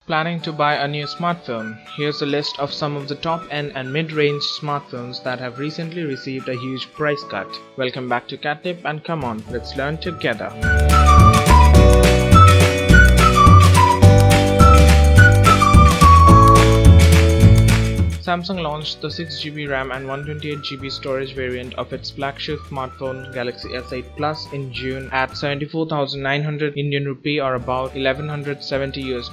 Planning to buy a new smartphone? Here's a list of some of the top-end and mid-range smartphones that have recently received a huge price cut. Welcome back to QatNip, and come on, let's learn together. Samsung launched the 6GB RAM and 128GB storage variant of its flagship smartphone Galaxy S8 Plus in June at 74,900 Indian rupee, or about $1,170 US.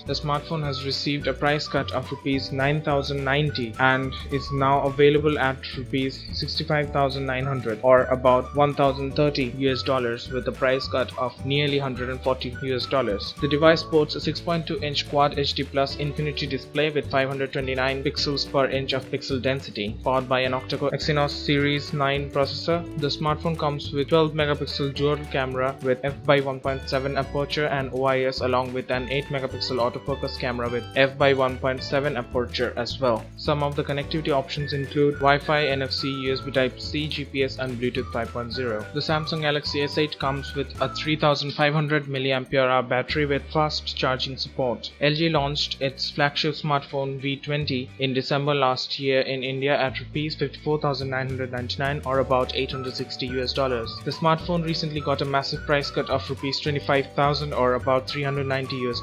The smartphone has received a price cut of rupees 9,090 and is now available at rupees 65,900, or about $1,030 US, with a price cut of nearly $140 US. The device sports a 6.2-inch Quad HD Plus Infinity display with 529 pixels per inch of pixel density, powered by an octa-core Exynos Series 9 processor. The smartphone comes with 12-megapixel dual camera with f/1.7 aperture and OIS, along with an 8-megapixel autofocus camera with f/1.7 aperture as well. Some of the connectivity options include Wi-Fi, NFC, USB Type-C, GPS and Bluetooth 5.0. The Samsung Galaxy S8 comes with a 3500 mAh battery with fast charging support. LG launched its flagship smartphone V20 in December last year in India at rupees 54,999, or about $860 US. The smartphone recently got a massive price cut of rupees 25,000, or about $390 US.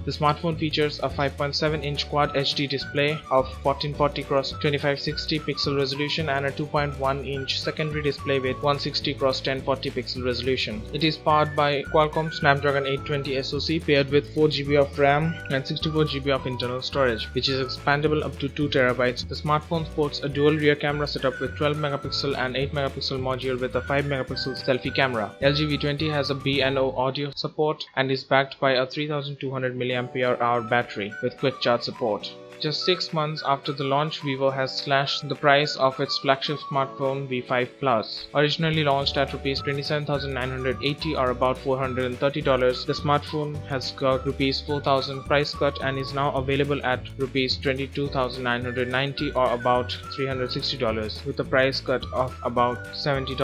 The smartphone features a 5.7-inch Quad HD display of 1440x2560 pixel resolution and a 2.1-inch secondary display with 160x1040 pixel resolution. It is powered by Qualcomm Snapdragon 820 SoC paired with 4GB of RAM and 64GB of internal storage, which is expandable up to 2 TB. The smartphone sports a dual rear camera setup with 12-megapixel and 8-megapixel module with a 5-megapixel selfie camera. LG V20 has a B&O audio support and is backed by a 3200 mAh battery with quick charge support. Just 6 months after the launch, Vivo has slashed the price of its flagship smartphone V5 Plus. Originally launched at rupees 27,980, or about $430, the smartphone has got rupees 4,000 price cut and is now available at rupees 22,990, or about $360, with a price cut of about $70.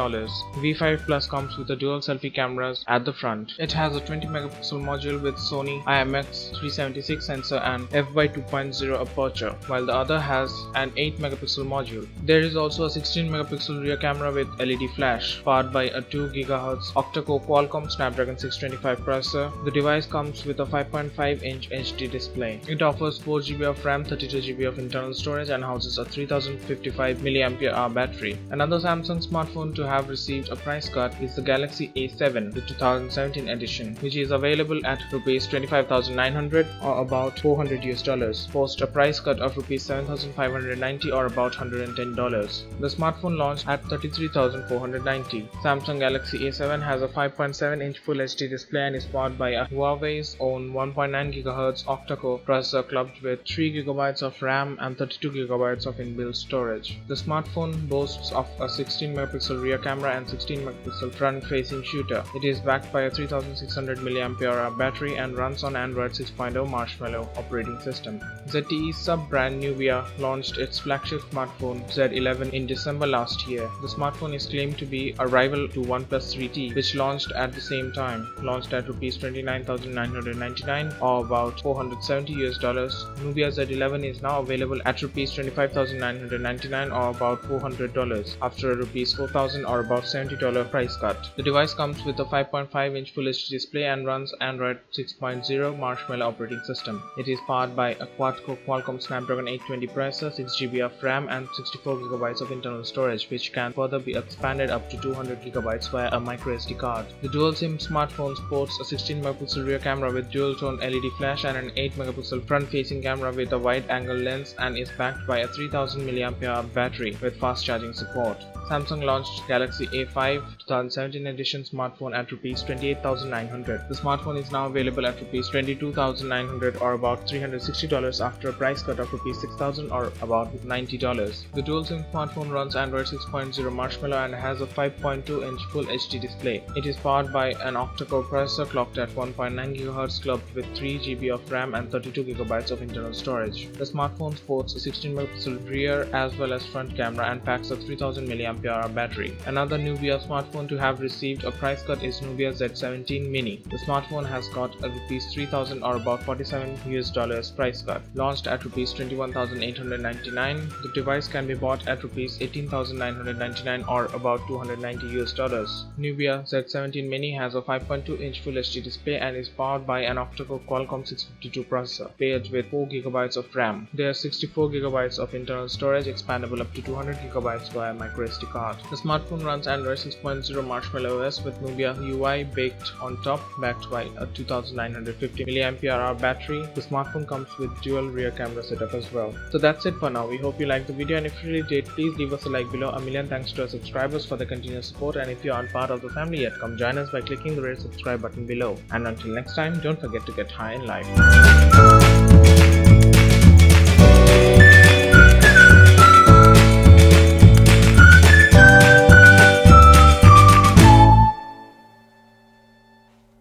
V5 Plus comes with a dual selfie cameras at the front. It has a 20-megapixel module with Sony IMX376 sensor and f/2.0 aperture, while the other has an 8-megapixel module. There is also a 16-megapixel rear camera with LED flash, powered by a 2 GHz octa-core Qualcomm Snapdragon 625 processor. The device comes with a 5.5-inch HD display. It offers 4GB of RAM, 32GB of internal storage and houses a 3055 mAh battery. Another Samsung smartphone to have received a price cut is the Galaxy A7, the 2017 edition, which is available at rupees 25,900, or about $400 US, post a price cut of rupees 7,590, or about $110. The smartphone launched at 33,490. Samsung Galaxy A7 has a 5.7-inch Full HD display and is powered by a Huawei's own 1.9 GHz octa-core processor clubbed with 3GB of RAM and 32GB of inbuilt storage. The smartphone boasts of a 16-megapixel rear camera and 16-megapixel front-facing shooter. It is backed by a 3600 mAh battery and runs on Android 6.0 Marshmallow operating system. ZTE's sub-brand Nubia launched its flagship smartphone Z11 in December last year. The smartphone is claimed to be a rival to OnePlus 3T, which launched at the same time. Launched at rupees 29,999, or about $470 US, Nubia Z11 is now available at rupees 25,999, or about $400, after a rupees 4,000, or about $70 price cut. The device comes with a 5.5-inch Full HD display and runs Android 6.0 Marshmallow operating system. It is powered by a quad-core Qualcomm Snapdragon 820 processor, 6GB of RAM and 64GB of internal storage, which can further be expanded up to 200GB via a microSD card. The dual SIM smartphone sports a 16-megapixel rear camera with dual-tone LED flash and an 8-megapixel front-facing camera with a wide-angle lens and is backed by a 3000 mAh battery with fast charging support. Samsung launched Galaxy A5 2017 edition smartphone at rupees 28,900. The smartphone is now available at rupees 22,900, or about $360, after a price cut of Rs 6,000 or about $90. The dual SIM smartphone runs Android 6.0 Marshmallow and has a 5.2-inch Full HD display. It is powered by an octa-core processor clocked at 1.9 GHz clubbed with 3 GB of RAM and 32 GB of internal storage. The smartphone sports a 16-megapixel rear as well as front camera and packs a 3000 mAh battery. Another Nubia smartphone to have received a price cut is Nubia Z17 Mini. The smartphone has got a Rs 3,000 or about $47 price cut. Launched at Rs 21,899, the device can be bought at Rs 18,999 or about $290. Nubia Z17 Mini has a 5.2-inch Full HD display and is powered by an octa-core Qualcomm 652 processor paired with 4 GB of RAM. There are 64 GB of internal storage, expandable up to 200 GB via microSD card. The smartphone runs Android 6.0 Marshmallow OS with Nubia UI baked on top, backed by a 2950 mAh battery. The smartphone comes with dual rear camera setup as well. So that's it for now. We hope you liked the video, and if you really did, please leave us a like below. A million thanks to our subscribers for the continuous support, and if you aren't part of the family yet, come join us by clicking the red subscribe button below. And until next time, don't forget to get high in life.